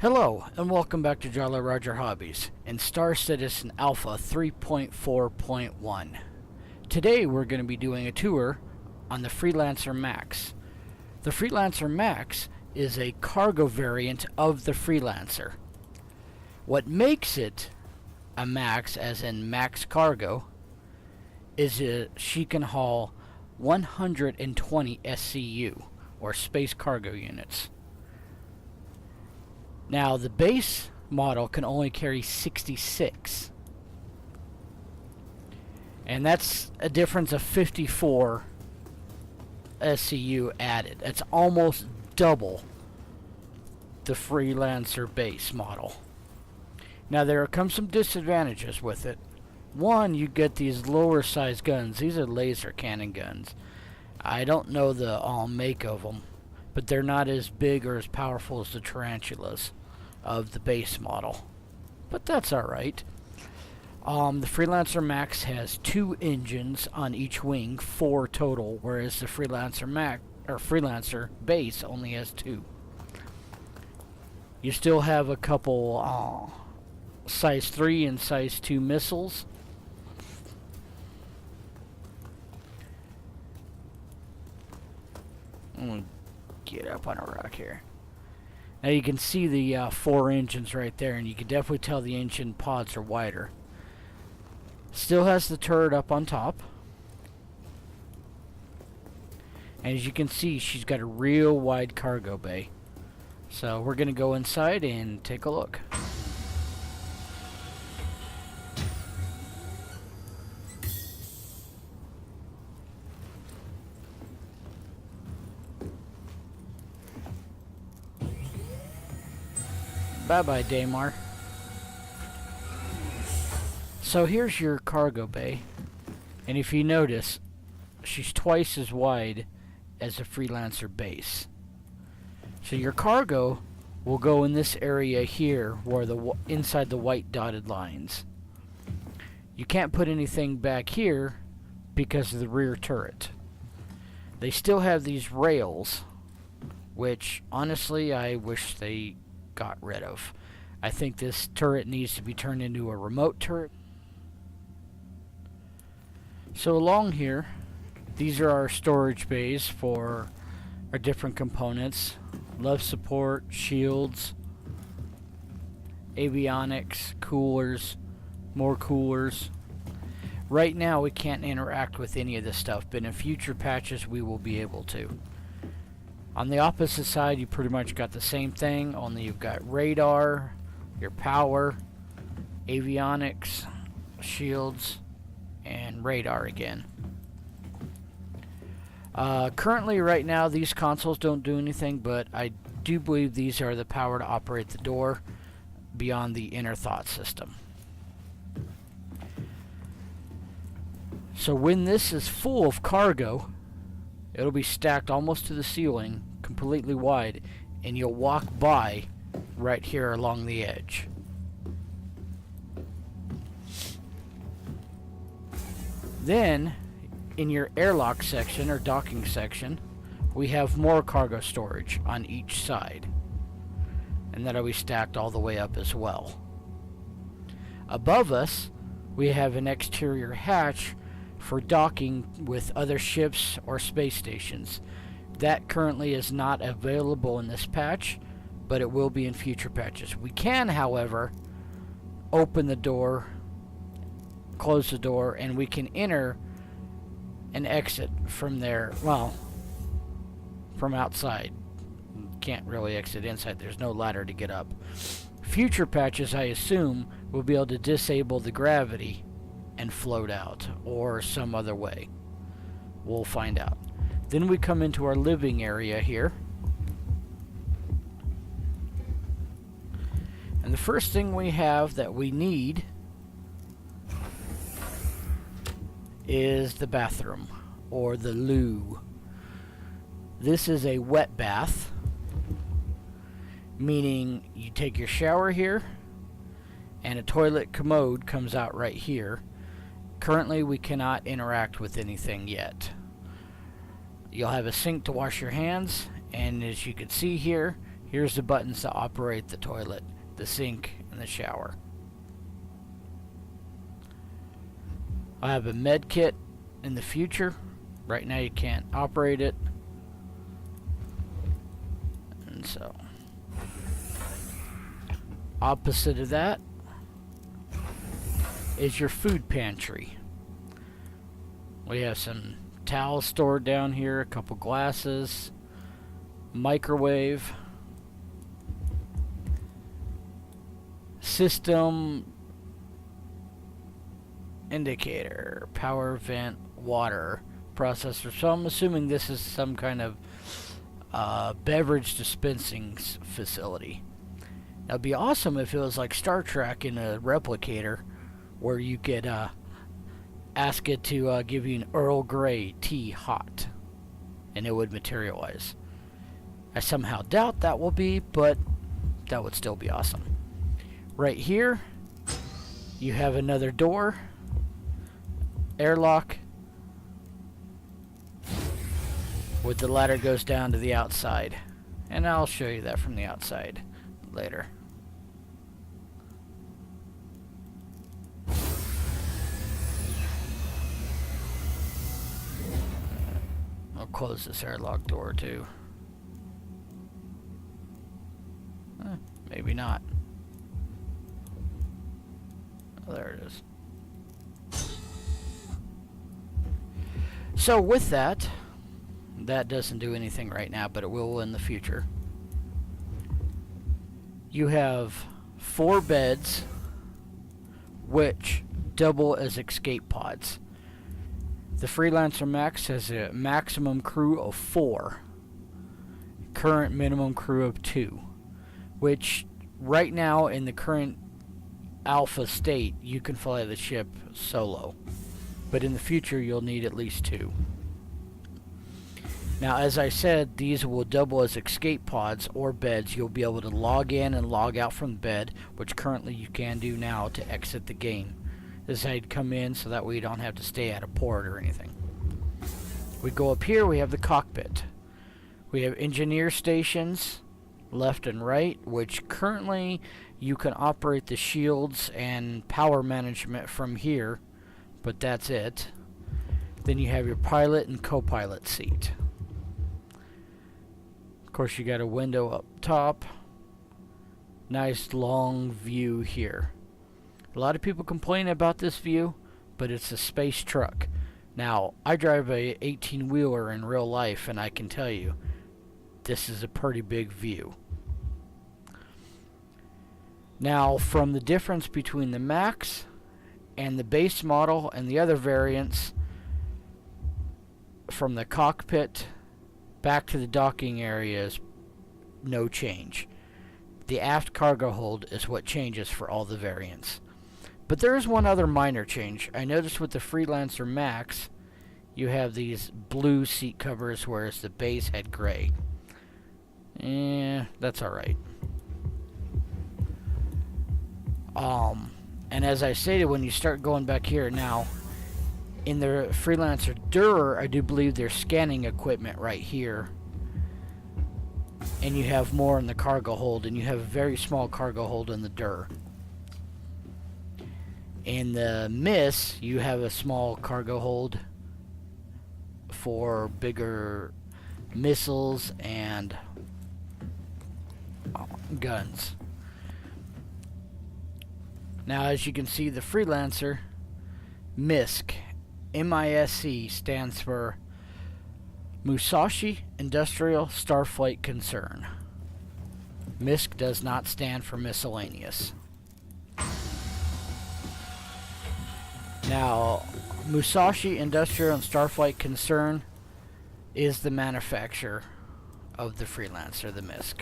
Hello, and welcome back to Jollyroger Hobbies in Star Citizen Alpha 3.4.1. Today we're going to be doing a tour on the Freelancer Max. The Freelancer Max is a cargo variant of the Freelancer. What makes it a Max, as in Max Cargo, is she can haul 120 SCU, or Space Cargo Units. Now, the base model can only carry 66. And that's a difference of 54 SCU added. That's almost double the Freelancer base model. Now, there comes some disadvantages with it. One, you get these lower size guns. These are laser cannon guns. I don't know the make of them, but they're not as big or as powerful as the tarantulas of the base model, but that's alright. The Freelancer Max has 2 engines on each wing, 4 total, whereas the Freelancer Max or Freelancer base only has 2. You still have a couple size 3 and size 2 missiles. I'm gonna get up on a rock here. Now you can see the 4 engines right there, and you can definitely tell the engine pods are wider. Still has the turret up on top. And as you can see, she's got a real wide cargo bay. So we're going to go inside and take a look. Bye-bye, Daymar. So here's your cargo bay. And if you notice, she's twice as wide as a Freelancer base. So your cargo will go in this area here, where inside the white dotted lines. You can't put anything back here because of the rear turret. They still have these rails, which honestly I wish they got rid of. I think this turret needs to be turned into a remote turret. So along here, these are our storage bays for our different components. Love support, shields, avionics, coolers, more coolers. Right now we can't interact with any of this stuff, but in future patches we will be able to. On the opposite side, you pretty much got the same thing, only you've got radar, your power, avionics, shields, and radar again. Currently, right now, these consoles don't do anything, but I do believe these are the power to operate the door beyond the inner thought system. So when this is full of cargo, it'll be stacked almost to the ceiling, completely wide, and you'll walk by right here along the edge. Then, in your airlock section or docking section, we have more cargo storage on each side, and that'll be stacked all the way up as well. Above us, we have an exterior hatch for docking with other ships or space stations. That currently is not available in this patch, but it will be in future patches. We can, however, open the door, close the door, and we can enter and exit from there, well, from outside. Can't really exit inside, there's no ladder to get up. Future patches, I assume, will be able to disable the gravity and float out, or some other way. We'll find out. Then we come into our living area here. And the first thing we have that we need is the bathroom, or the loo. This is a wet bath, meaning you take your shower here, and a toilet commode comes out right here. Currently, we cannot interact with anything yet. You'll have a sink to wash your hands, and as you can see here, Here's the buttons to operate the toilet, the sink, and the shower. I have a med kit in the future. Right now you can't operate it. And so, opposite of that is your food pantry. We have some towels stored down here, a couple glasses, microwave, system indicator, power vent, water processor. So I'm assuming this is some kind of beverage dispensing facility. That would be awesome if it was like Star Trek in a replicator, where you could ask it to give you an Earl Grey tea hot, and it would materialize. I somehow doubt that will be, but that would still be awesome. Right here, you have another door, airlock, with the ladder goes down to the outside, and I'll show you that from the outside later. I'll close this airlock door too. Maybe not. Oh, there it is. So with that, that doesn't do anything right now, but it will in the future. You have 4 beds, which double as escape pods. The Freelancer Max has a maximum crew of 4, current minimum crew of 2, which right now in the current alpha state you can fly the ship solo, but in the future you'll need at least 2. Now, as I said, these will double as escape pods or beds. You'll be able to log in and log out from the bed, which currently you can do now to exit the game. This is how you'd come in, so that way you don't have to stay at a port or anything. We go up here, we have the cockpit. We have engineer stations left and right, which currently you can operate the shields and power management from here, but that's it. Then you have your pilot and co-pilot seat. Of course, you got a window up top. Nice long view here. A lot of people complain about this view, but it's a space truck. Now, I drive a 18-wheeler in real life, and I can tell you, this is a pretty big view. Now, from the difference between the Max and the base model and the other variants, from the cockpit back to the docking area is no change. The aft cargo hold is what changes for all the variants. But there is one other minor change. I noticed with the Freelancer Max, you have these blue seat covers, whereas the base had gray. That's alright. And as I stated, when you start going back here now, in the Freelancer Turret, I do believe there's scanning equipment right here. And you have more in the cargo hold, and you have a very small cargo hold in the Turret. In the Misc, you have a small cargo hold for bigger missiles and guns. Now, as you can see, the Freelancer Misc, MISC, stands for Musashi Industrial Starflight Concern. Misc does not stand for miscellaneous. Now, Musashi Industrial and Starflight Concern is the manufacturer of the Freelancer, the Misc.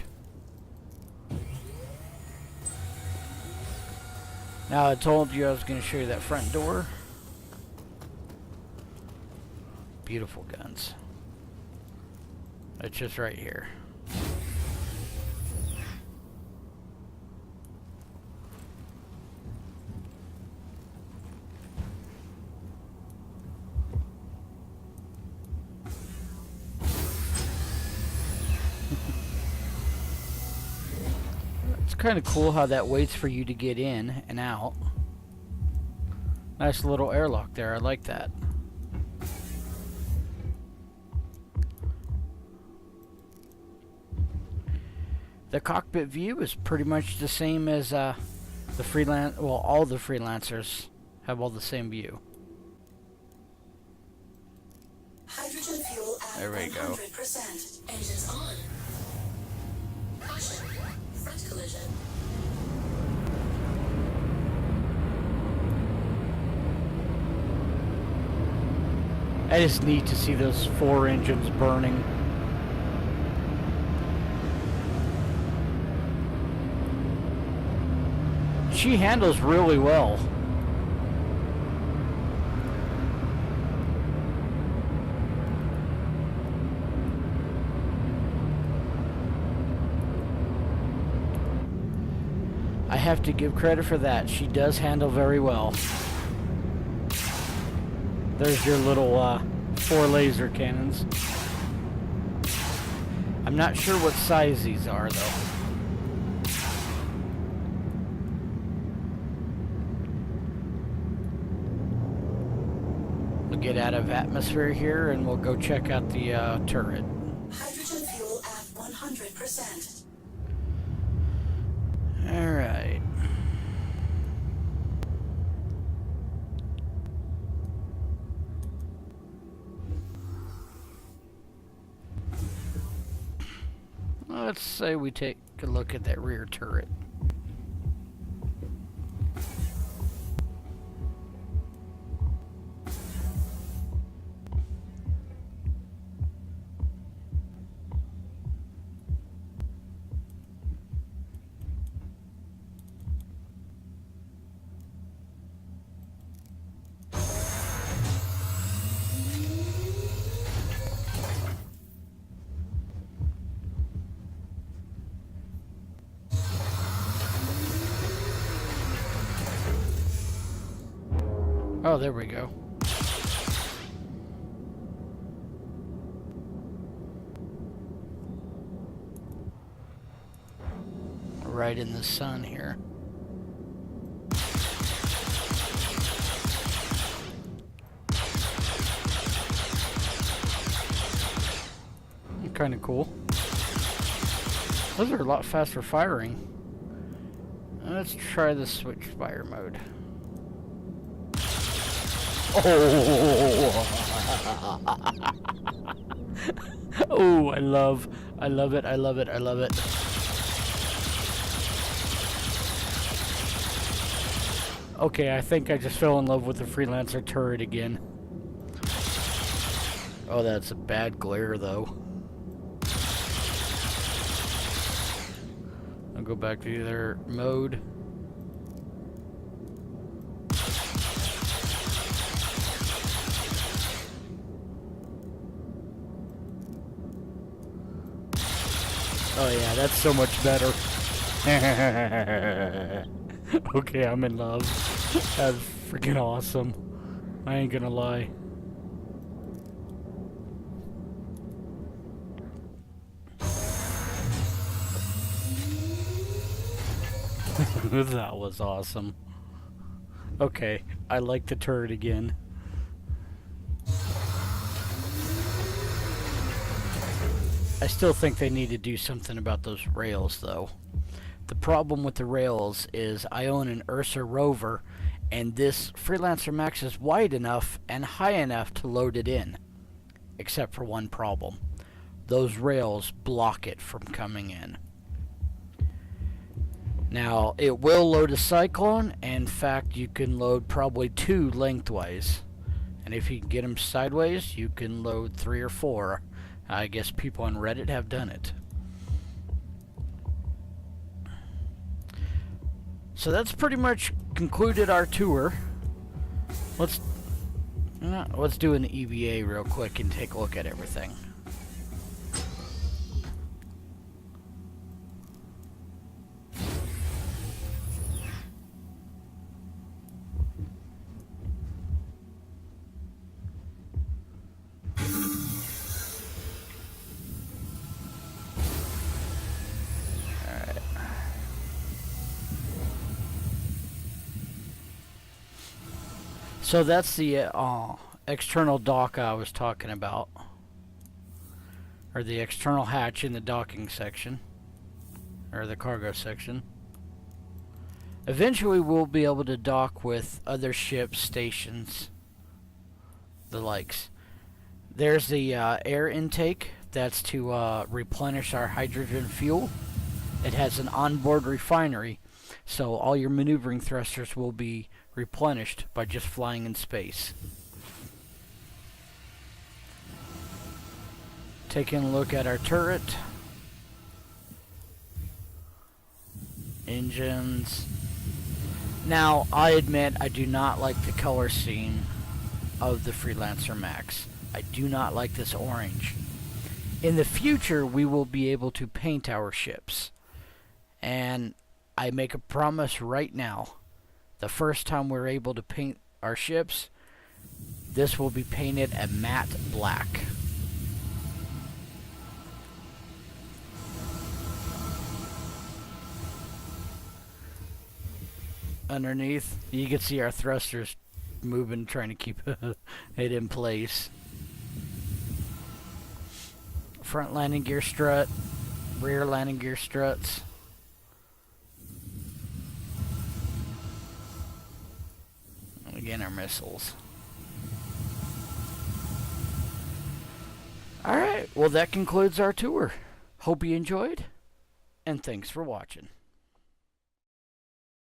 Now, I told you I was going to show you that front door. Beautiful guns. It's just right here. kind of cool how that waits for you to get in and out. Nice little airlock there. I like that. The cockpit view is pretty much the same as the all the freelancers have all the same view. Hydrogen fuel at there we 100%. Engines on. Caution. Front collision. I just need to see those 4 engines burning. She handles really well. I have to give credit for that. She does handle very well. There's your little 4 laser cannons. I'm not sure what size these are though. We'll get out of atmosphere here and we'll go check out the turret. Hydrogen fuel at 100%. Alright. Let's say we take a look at that rear turret. Oh, there we go. Right in the sun here. Kind of cool. Those are a lot faster firing. Let's try the switch fire mode. Oh, oh, I love it, I love it, I love it. Okay, I think I just fell in love with the Freelancer Turret again. Oh, that's a bad glare though. I'll go back to the other mode. Oh yeah, that's so much better. Okay, I'm in love. That's freaking awesome. I ain't gonna lie. That was awesome. Okay, I like the turret again. I still think they need to do something about those rails though. The problem with the rails is I own an Ursa rover and this Freelancer Max is wide enough and high enough to load it in. Except for one problem. Those rails block it from coming in. Now, it will load a Cyclone. In fact, you can load probably 2 lengthwise. And if you can get them sideways, you can load 3 or 4. I guess people on Reddit have done it. So that's pretty much concluded our tour. Let's do an EVA real quick and take a look at everything. So that's the external dock I was talking about, or the external hatch in the docking section, or the cargo section. Eventually we'll be able to dock with other ships, stations, the likes. There's the air intake. That's to replenish our hydrogen fuel. It has an onboard refinery, so all your maneuvering thrusters will be replenished by just flying in space. Taking a look at our turret. Engines. Now, I admit I do not like the color scheme of the Freelancer Max. I do not like this orange. In the future, we will be able to paint our ships. And I make a promise right now. The first time we're able to paint our ships, this will be painted a matte black. Underneath, you can see our thrusters moving, trying to keep it in place. Front landing gear strut, rear landing gear struts. And again, our missiles. Alright, well that concludes our tour. Hope you enjoyed, and thanks for watching.